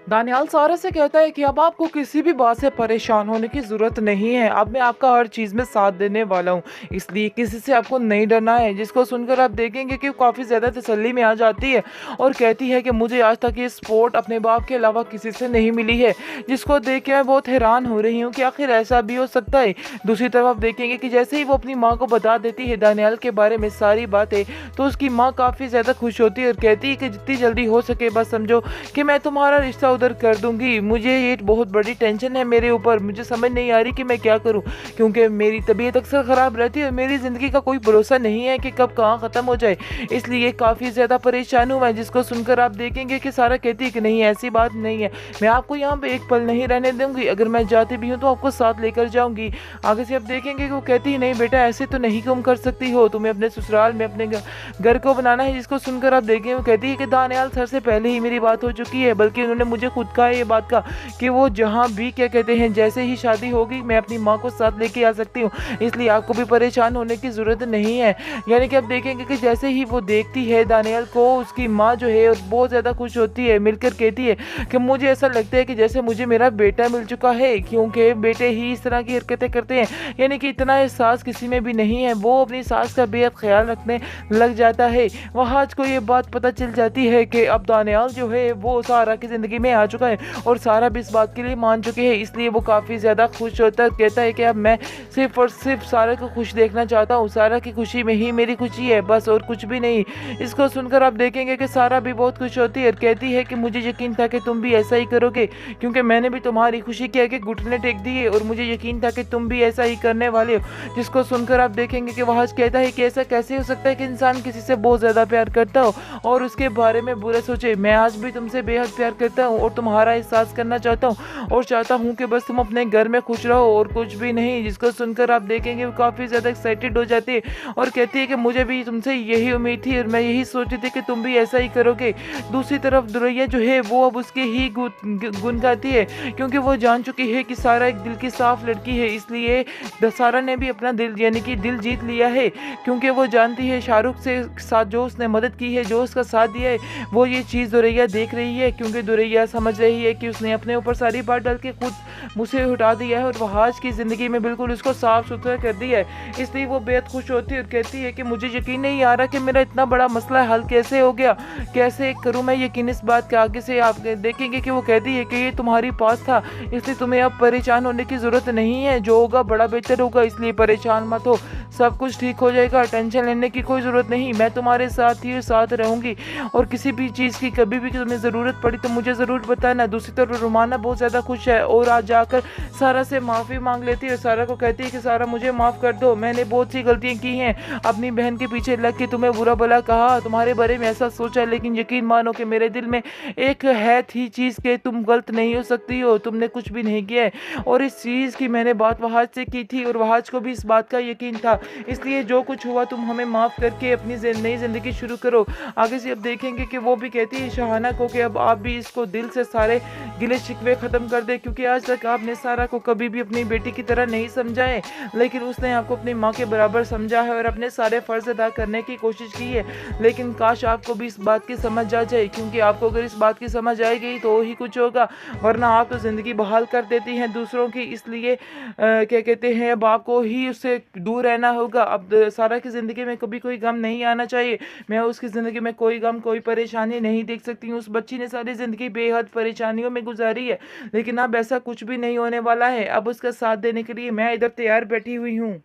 दानियाल सारा से कहता है कि अब आपको किसी भी बात से परेशान होने की ज़रूरत नहीं है। अब मैं आपका हर चीज़ में साथ देने वाला हूँ, इसलिए किसी से आपको नहीं डरना है। जिसको सुनकर आप देखेंगे कि वो काफ़ी ज़्यादा तसल्ली में आ जाती है और कहती है कि मुझे आज तक ये सपोर्ट अपने बाप के अलावा किसी से नहीं मिली है। जिसको देख के मैं बहुत हैरान हो रही हूँ कि आखिर ऐसा भी हो सकता है। दूसरी तरफ आप देखेंगे कि जैसे ही वो अपनी माँ को बता देती है दानियाल के बारे में सारी बातें, तो उसकी माँ काफ़ी ज़्यादा खुश होती है और कहती है कि जितनी जल्दी हो सके बस समझो कि मैं तुम्हारा रिश्ता उधर कर दूंगी। मुझे ये बहुत बड़ी टेंशन है मेरे ऊपर, मुझे समझ नहीं आ रही कि मैं क्या करूं, क्योंकि मेरी तबीयत अक्सर ख़राब रहती है और मेरी ज़िंदगी का कोई भरोसा नहीं है कि कब कहाँ ख़त्म हो जाए, इसलिए काफ़ी ज़्यादा परेशान हूँ मैं। जिसको सुनकर आप देखेंगे कि सारा कहती है कि नहीं ऐसी बात नहीं है, मैं आपको यहाँ पे एक पल नहीं रहने दूंगी, अगर मैं जाती भी हूँ तो आपको साथ लेकर जाऊंगी। आगे से आप देखेंगे कि वो कहती है नहीं बेटा ऐसे तो नहीं तुम कर सकती हो, तुम्हें अपने ससुराल में अपने घर को बनाना है। जिसको सुनकर आप देखेंगे वो कहती है कि दानियाल सर से पहले ही मेरी बात हो चुकी है, बल्कि उन्होंने मुझे खुद कहा है ये बात का कि वो जहाँ भी क्या कहते हैं जैसे ही शादी होगी मैं अपनी माँ को साथ लेके आ सकती हूँ, इसलिए आपको भी परेशान होने की ज़रूरत नहीं है। यानी कि आप देखेंगे कि जैसे ही वो देखती है दानियाल को, उसकी माँ जो है बहुत ज़्यादा खुश होती है, मिलकर कहती है कि मुझे ऐसा लगता है कि जैसे मुझे मेरा बेटा मिल चुका है, क्योंकि बेटे ही इस तरह की हरकतें करते हैं। यानी कि इतना एहसास किसी में भी नहीं है। वो अपनी सास का बेहद ख्याल रखने लग जाता है। वहाज को ये बात पता चल जाती है कि अब दानियाल जो है वो सारा की ज़िंदगी में आ चुका है और सारा भी इस बात के लिए मान चुके हैं, इसलिए वो काफ़ी ज़्यादा खुश होता है। कहता है कि अब मैं सिर्फ और सिर्फ सारा को खुश देखना चाहता हूँ, सारा की खुशी में ही मेरी खुशी है, बस और कुछ भी नहीं। इसको सुनकर आप देखेंगे कि सारा भी बहुत खुश होती है और कहती है कि मुझे यकीन था कि तुम भी ऐसा ही करोगे, क्योंकि मैंने भी तुम्हारी खुशी के आगे घुटने टेक दिए और मुझे यकीन था कि तुम भी ऐसा ही करने वाले हो। जिसको सुनकर आप देखेंगे कि वहाज कहता है कि ऐसा कैसे हो सकता है कि इंसान किसी से बहुत ज़्यादा प्यार करता हो और उसके बारे में बुरा सोचे। मैं आज भी तुमसे बेहद प्यार करता हूँ और तुम्हारा एहसास करना चाहता हूँ और चाहता हूँ कि बस तुम अपने घर में खुश रहो और कुछ भी नहीं। जिसको सुनकर आप देखेंगे वो काफ़ी ज़्यादा एक्साइटेड हो जाती है और कहती है कि मुझे भी तुमसे यही उम्मीद थी और मैं यही सोचती थी कि तुम भी ऐसा ही करोगे। दूसरी तरफ दुरैया जो है वो अब उसके ही गुन गाती है, क्योंकि वो जान चुकी है कि सारा एक दिल की साफ लड़की है, इसलिए सारा ने भी अपना दिल यानी कि दिल जीत लिया है, क्योंकि वो जानती है शाहरुख से साथ जो उसने मदद की है, जो उसका साथ दिया है, वो ये चीज़ दुरैया देख रही है, क्योंकि दुरैया समझ रही है कि उसने अपने ऊपर सारी बात डाल के खुद मुझसे उठा दिया है और वहाज की ज़िंदगी में बिल्कुल उसको साफ सुथरा कर दिया है। इसलिए वो बेहद खुश होती है और कहती है कि मुझे यकीन नहीं आ रहा कि मेरा इतना बड़ा मसला हल कैसे हो गया, कैसे करूँ मैं यकीन इस बात का। आगे से आप देखेंगे कि वो कहती है कि ये तुम्हारी पास था, इसलिए तुम्हें अब परेशान होने की ज़रूरत नहीं है, जो होगा बड़ा बेहतर होगा, इसलिए परेशान मत हो, सब कुछ ठीक हो जाएगा, टेंशन लेने की कोई ज़रूरत नहीं, मैं तुम्हारे साथ ही साथ रहूँगी और किसी भी चीज़ की कभी भी तुम्हें ज़रूरत पड़ी तो मुझे ज़रूर बताना। दूसरी तरफ रुमाना बहुत ज़्यादा खुश है और आज जाकर सारा से माफ़ी मांग लेती है और सारा को कहती है कि सारा मुझे माफ़ कर दो, मैंने बहुत सी गलतियाँ की हैं, अपनी बहन के पीछे लग के तुम्हें बुरा भला कहा, तुम्हारे बारे में ऐसा सोचा, लेकिन यकीन मानो कि मेरे दिल में एक है थी चीज़ के तुम गलत नहीं हो सकती हो, तुमने कुछ भी नहीं किया है और इस चीज़ की मैंने बात वहाज से की थी और वहाज को भी इस बात का यकीन था, इसलिए जो कुछ हुआ तुम हमें माफ़ करके अपनी नई ज़िंदगी शुरू करो। आगे से अब देखेंगे कि वो भी कहती है शहाना को कि अब आप भी इसको दिल से सारे गिले शिकवे ख़त्म कर दे, क्योंकि आज तक आपने सारा को कभी भी अपनी बेटी की तरह नहीं समझा है, लेकिन उसने आपको अपनी माँ के बराबर समझा है और अपने सारे फ़र्ज़ अदा करने की कोशिश की है। लेकिन काश आपको भी इस बात की समझ आ जाए, क्योंकि आपको अगर इस बात की समझ आएगी तो ही कुछ होगा, वरना आप तो ज़िंदगी बहाल कर देती हैं दूसरों की, इसलिए क्या कहते हैं अब आपको ही उससे दूर रहना होगा। अब सारा की ज़िंदगी में कभी कोई गम नहीं आना चाहिए, मैं उसकी ज़िंदगी में कोई गम कोई परेशानी नहीं देख सकती हूँ। उस बच्ची ने सारी ज़िंदगी बेहद परेशानियों में गुजारी है, लेकिन अब ऐसा कुछ भी नहीं होने वाला है, अब उसका साथ देने के लिए मैं इधर तैयार बैठी हुई हूँ।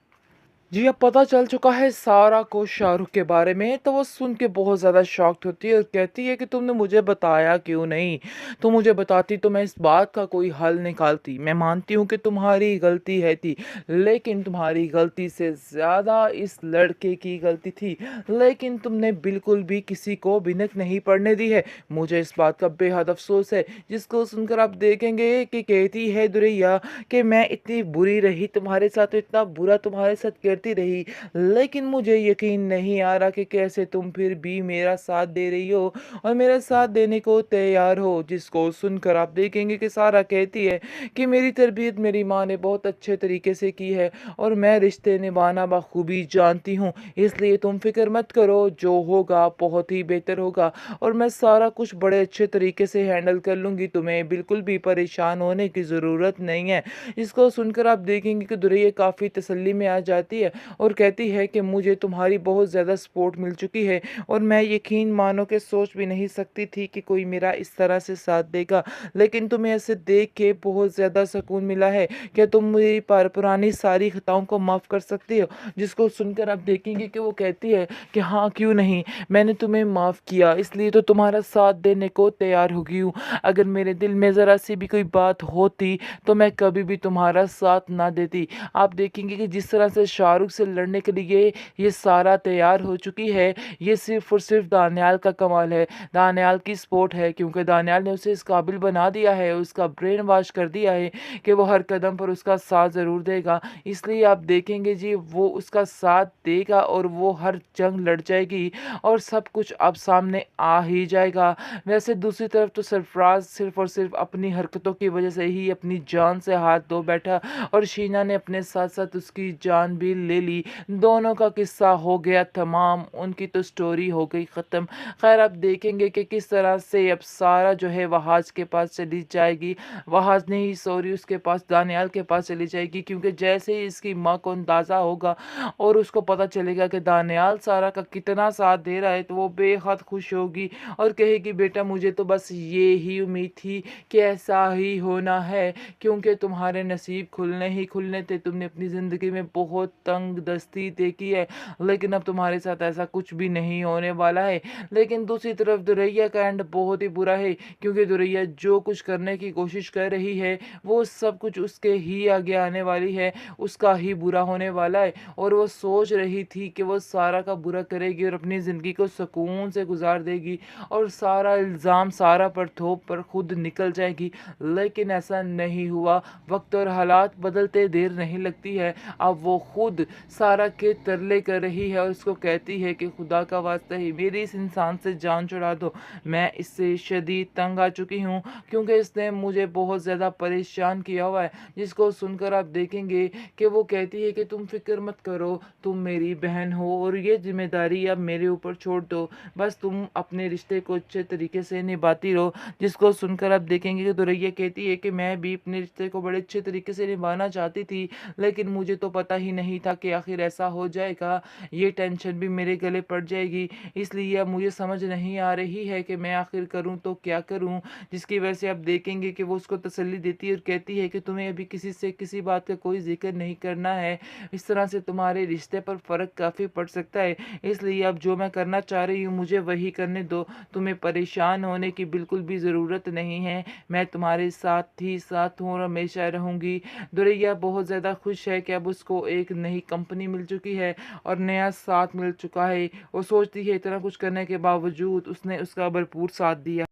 जी अब पता चल चुका है सारा को शाहरुख के बारे में, तो वो सुन के बहुत ज़्यादा शॉक्ड होती है और कहती है कि तुमने मुझे बताया क्यों नहीं, तुम मुझे बताती तो मैं इस बात का कोई हल निकालती। मैं मानती हूँ कि तुम्हारी गलती है थी, लेकिन तुम्हारी गलती से ज़्यादा इस लड़के की गलती थी, लेकिन तुमने बिल्कुल भी किसी को बिनक नहीं पड़ने दी है, मुझे इस बात का बेहद अफसोस है। जिसको सुनकर आप देखेंगे कि कहती है दुरैया कि मैं इतनी बुरी रही तुम्हारे साथ, तो इतना बुरा तुम्हारे साथ कर करती रही, लेकिन मुझे यकीन नहीं आ रहा कि कैसे तुम फिर भी मेरा साथ दे रही हो और मेरा साथ देने को तैयार हो। जिसको सुनकर आप देखेंगे कि सारा कहती है कि मेरी तरबियत मेरी माँ ने बहुत अच्छे तरीके से की है और मैं रिश्ते निभाना बखूबी जानती हूँ, इसलिए तुम फिक्र मत करो, जो होगा बहुत ही बेहतर होगा और मैं सारा कुछ बड़े अच्छे तरीके से हैंडल कर लूँगी, तुम्हें बिल्कुल भी परेशान होने की ज़रूरत नहीं है। इसको सुनकर आप देखेंगे कि दुरैया काफ़ी तसल्ली में आ जाती है और कहती है कि मुझे तुम्हारी बहुत ज़्यादा सपोर्ट मिल चुकी है और मैं यकीन मानो कि सोच भी नहीं सकती थी कि कोई मेरा इस तरह से साथ देगा, लेकिन तुम्हें ऐसे देख के बहुत ज़्यादा सुकून मिला है। क्या तुम मेरी पुरानी सारी खताओं को माफ़ कर सकती हो? जिसको सुनकर आप देखेंगे कि वो कहती है कि हाँ, क्यों नहीं, मैंने तुम्हें माफ़ किया, इसलिए तो तुम्हारा साथ देने को तैयार हो गई हूँ। अगर मेरे दिल में ज़रा सी भी कोई बात होती तो मैं कभी भी तुम्हारा साथ ना देती। आप देखेंगे कि जिस तरह से शाहरुख से लड़ने के लिए ये सारा तैयार हो चुकी है, ये सिर्फ़ और सिर्फ़ दानियाल का कमाल है, दानियाल की सपोर्ट है, क्योंकि दानियाल ने उसे इस काबिल बना दिया है, उसका ब्रेन वॉश कर दिया है कि वो हर कदम पर उसका साथ ज़रूर देगा। इसलिए आप देखेंगे जी, वो उसका साथ देगा और वो हर जंग लड़ जाएगी और सब कुछ अब सामने आ ही जाएगा। वैसे दूसरी तरफ तो सरफराज सिर्फ़ और सिर्फ़ अपनी हरकतों की वजह से ही अपनी जान से हाथ धो बैठा और शीना ने अपने साथ-साथ उसकी जान भी ले ली। दोनों का किस्सा हो गया तमाम, उनकी तो स्टोरी हो गई ख़त्म। ख़ैर, आप देखेंगे कि किस तरह से अब सारा जो है वहाज़ के पास चली जाएगी। वहाज़ नहीं, सॉरी, उसके पास, दानियाल के पास चली जाएगी, क्योंकि जैसे ही इसकी माँ को अंदाज़ा होगा और उसको पता चलेगा कि दानियाल सारा का कितना साथ दे रहा है, तो वो बेहद खुश होगी और कहेगी, बेटा मुझे तो बस ये ही उम्मीद थी कि ऐसा ही होना है, क्योंकि तुम्हारे नसीब खुलने ही खुलने थे। तुमने अपनी ज़िंदगी में बहुत तंग दस्ती देखी है, लेकिन अब तुम्हारे साथ ऐसा कुछ भी नहीं होने वाला है। लेकिन दूसरी तरफ दुरैया का एंड बहुत ही बुरा है, क्योंकि दुरैया जो कुछ करने की कोशिश कर रही है वो सब कुछ उसके ही आगे आने वाली है, उसका ही बुरा होने वाला है और वो सोच रही थी कि वो सारा का बुरा करेगी और अपनी ज़िंदगी को सुकून से गुजार देगी और सारा इल्ज़ाम सारा पर थोप पर खुद निकल जाएगी, लेकिन ऐसा नहीं हुआ। वक्त और हालात बदलते देर नहीं लगती है। अब वो खुद सारा के तरले कर रही है और उसको कहती है कि खुदा का वास्ता ही मेरी इस इंसान से जान छुड़ा दो, मैं इससे शदीद तंग आ चुकी हूँ, क्योंकि इसने मुझे बहुत ज़्यादा परेशान किया हुआ है। जिसको सुनकर आप देखेंगे कि वो कहती है कि तुम फिक्र मत करो, तुम मेरी बहन हो और ये जिम्मेदारी अब मेरे ऊपर छोड़ दो, बस तुम अपने रिश्ते को अच्छे तरीके से निभाती रहो। जिसको सुनकर आप देखेंगे कि दुरैया कहती है कि मैं भी अपने रिश्ते को बड़े अच्छे तरीके से निभाना चाहती थी, लेकिन मुझे तो पता ही नहीं था कि आखिर ऐसा हो जाएगा, ये टेंशन भी मेरे गले पड़ जाएगी, इसलिए अब मुझे समझ नहीं आ रही है कि मैं आखिर करूँ तो क्या करूँ। जिसकी वजह से आप देखेंगे कि वो उसको तसल्ली देती है और कहती है कि तुम्हें अभी किसी से किसी बात का कोई जिक्र नहीं करना है, इस तरह से तुम्हारे रिश्ते पर फ़र्क काफ़ी पड़ सकता है, इसलिए अब जो मैं करना चाह रही हूँ मुझे वही करने दो, तुम्हें परेशान होने की बिल्कुल भी ज़रूरत नहीं है, मैं तुम्हारे साथ ही साथ हूँ और हमेशा रहूँगी। दुरैया बहुत ज़्यादा खुश है कि अब उसको एक नई कंपनी मिल चुकी है और नया साथ मिल चुका है। वो सोचती है इतना कुछ करने के बावजूद उसने उसका भरपूर साथ दिया।